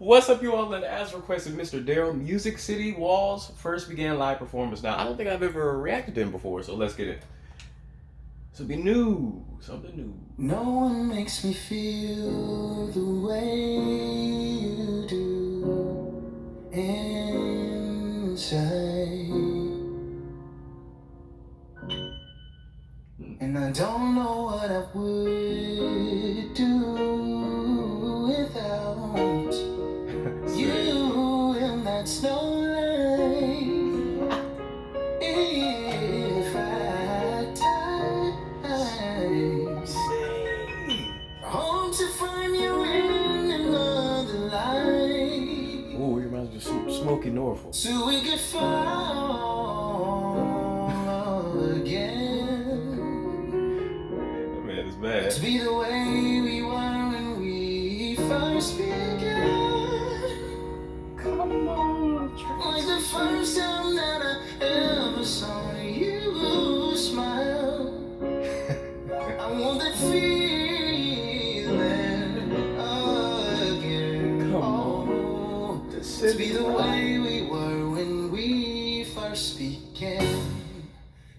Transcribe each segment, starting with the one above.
What's up, you all? And as requested, Mr. Darrel, Music City Walls first began live performance. Now, I don't think I've ever reacted to him before, so let's get it. This will be new, something new. No one makes me feel the way you do inside, and I don't know what I would do without you in that snow line. If I die, hope to find you in another life. Ooh, you reminds me of Smoky Norfolk. So we could fall again. That man is bad. Let's be the way we were when we first began. Come on, Like the first time that I ever saw you smile. I want that feeling again. Come on. To be the way we were when we first began.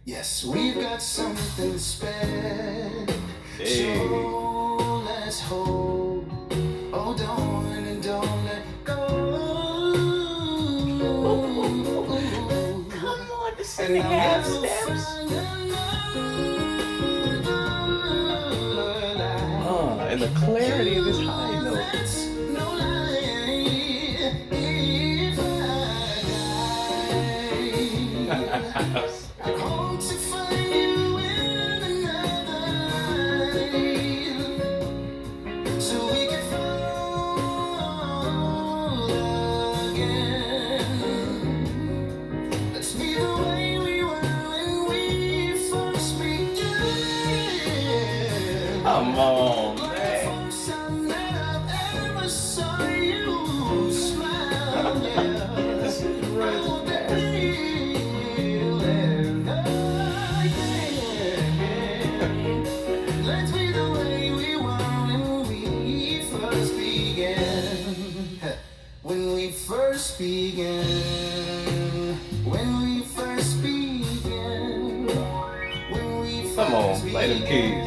Yes, we've got something special. Hey. Let's hold. Oh, don't let go. Come on, the And singing I'll half never steps. find another life. And the clarity of his high note. That's no lie. If I die, I hope to find you in another life, so we can fall again. Let's be the way we were when we first began. Come on, Like the man. first time that I ever saw you smile, yeah. This is right. I want that feeling again. Let's be the way we were when we first began. When we first began. When we first began. When we first Come on, play them keys.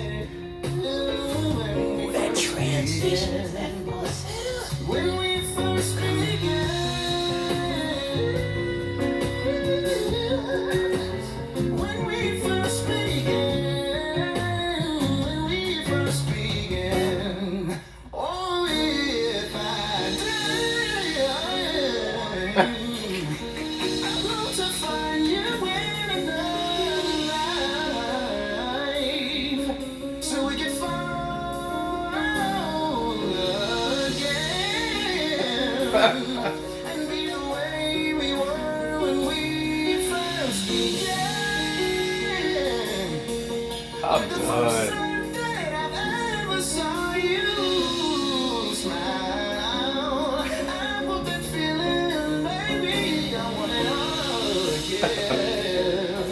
Ooh, that transition is that when we first began. When we first began. When we first began. Oh, if I die, I want to find you in another life, so we can fall again. And be the way we were when we first began. I'm The first done. time that I ever saw you smile, I want that feeling, baby. I want it all again.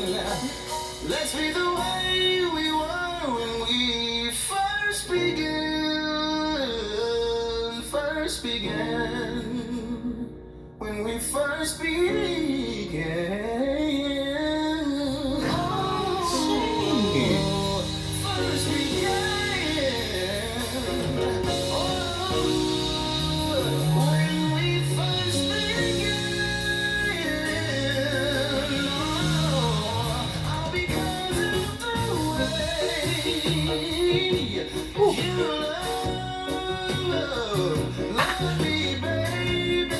Let's be the way we were when we first began. First began. When we first began. Oh, first began. Oh, when we first began. Oh, all because of the way you love me, baby.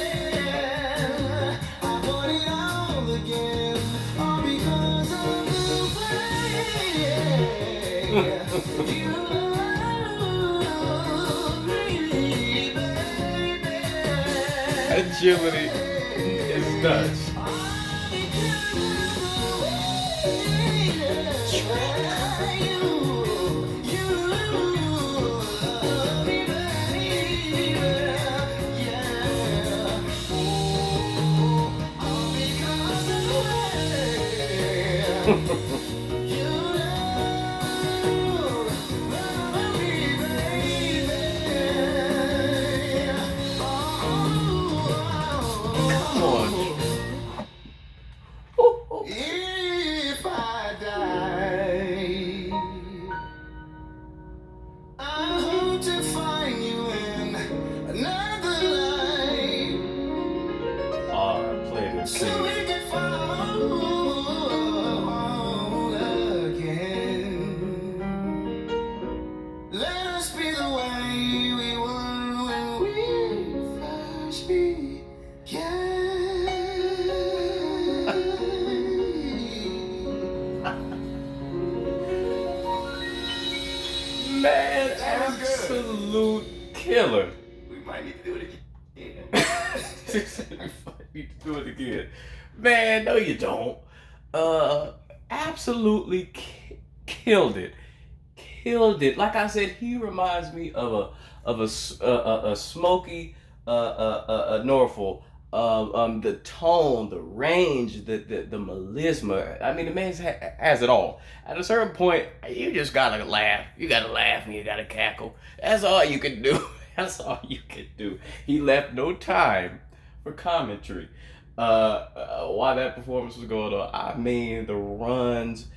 I want it all again, all because of the way you love me, baby. Agility is nuts. You absolute killer. We might need to do it again. Need to do it again. Man, no, you don't. Absolutely killed it. Killed it. Like I said, he reminds me of a Smoky Norfolk. The tone, the range, the melisma. I mean, the man has it all. At a certain point, you just gotta laugh. You gotta laugh and you gotta cackle. That's all you can do. That's all you can do. He left no time for commentary. While that performance was going on, I mean, the runs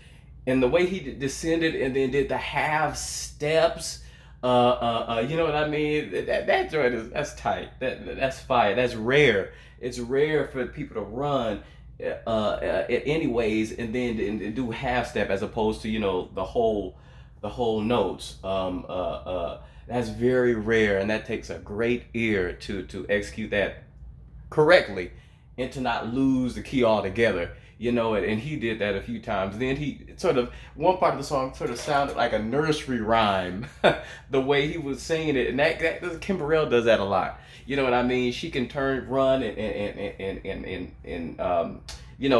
and the way he descended and then did the half steps. You know what I mean? That joint that's tight. That's fire. That's rare. It's rare for people to run, anyways, and then and do half step as opposed to the whole notes. That's very rare, and that takes a great ear to execute that correctly and to not lose the key altogether. And he did that a few times. Then he sort of, one part of the song sort of sounded like a nursery rhyme, the way he was singing it. And that Kim Burrell does that a lot. You know what I mean? She can run and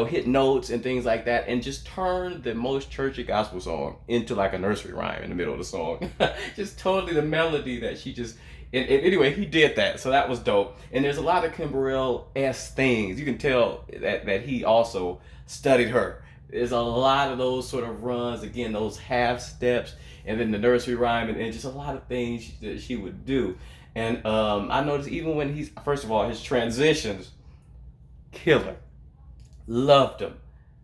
hit notes and things like that, and just turn the most churchy gospel song into like a nursery rhyme in the middle of the song. Just totally the melody that she just. And anyway, he did that, so that was dope. And there's a lot of Kim Burrell-esque things. You can tell that he also studied her. There's a lot of those sort of runs, again, those half steps, and then the nursery rhyme, and just a lot of things that she would do. And I noticed even when first of all, his transitions, killer. Loved them.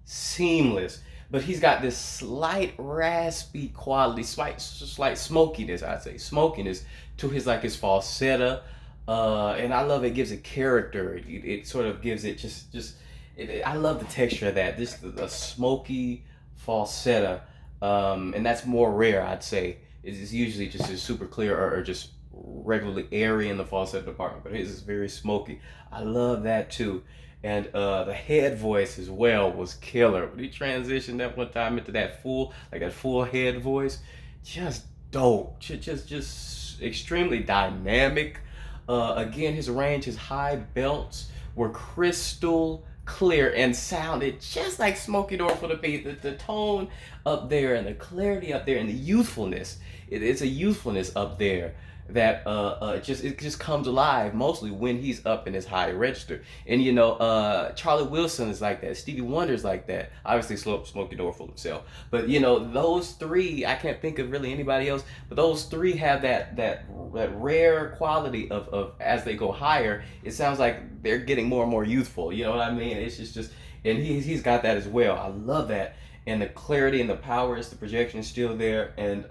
Seamless. But he's got this slight raspy quality, slight smokiness, I'd say, smokiness to his falsetto, and I love it. Gives it character. It sort of gives it I love the texture of that. This a smoky falsetto, and that's more rare, I'd say. It's usually just super clear or just regularly airy in the falsetto department, but his is very smoky. I love that too. And the head voice as well was killer. When he transitioned that one time into that full head voice, just dope. Just extremely dynamic. Again, his range, his high belts were crystal clear and sounded just like Smokey Norfolk. The tone up there and the clarity up there and the youthfulness. It's a youthfulness up there that it just comes alive mostly when he's up in his high register. And Charlie Wilson is like that. Stevie Wonder's like that. Obviously Smokey Norfolk himself. But those three, I can't think of really anybody else, but those three have that rare quality of as they go higher, it sounds like they're getting more and more youthful. You know what I mean? It's just and he's got that as well. I love that. And the clarity and the power, the projection is still there. And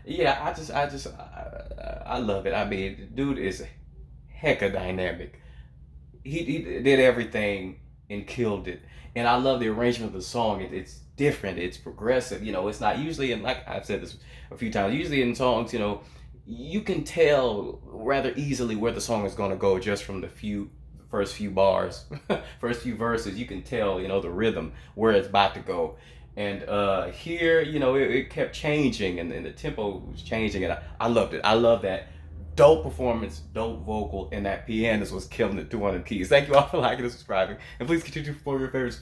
yeah, I love it. I mean, the dude is hecka dynamic. He did everything and killed it. And I love the arrangement of the song. It's different. It's progressive. It's not usually, and like I've said this a few times, usually in songs, you can tell rather easily where the song is going to go just from the first few bars, first few verses. You can tell, the rhythm, where it's about to go. And here, it kept changing, and the tempo was changing, and I loved it. I love that. Dope performance, dope vocal, and that pianist was killing it through one of the keys. Thank you all for liking and subscribing, and please continue to perform your favorites.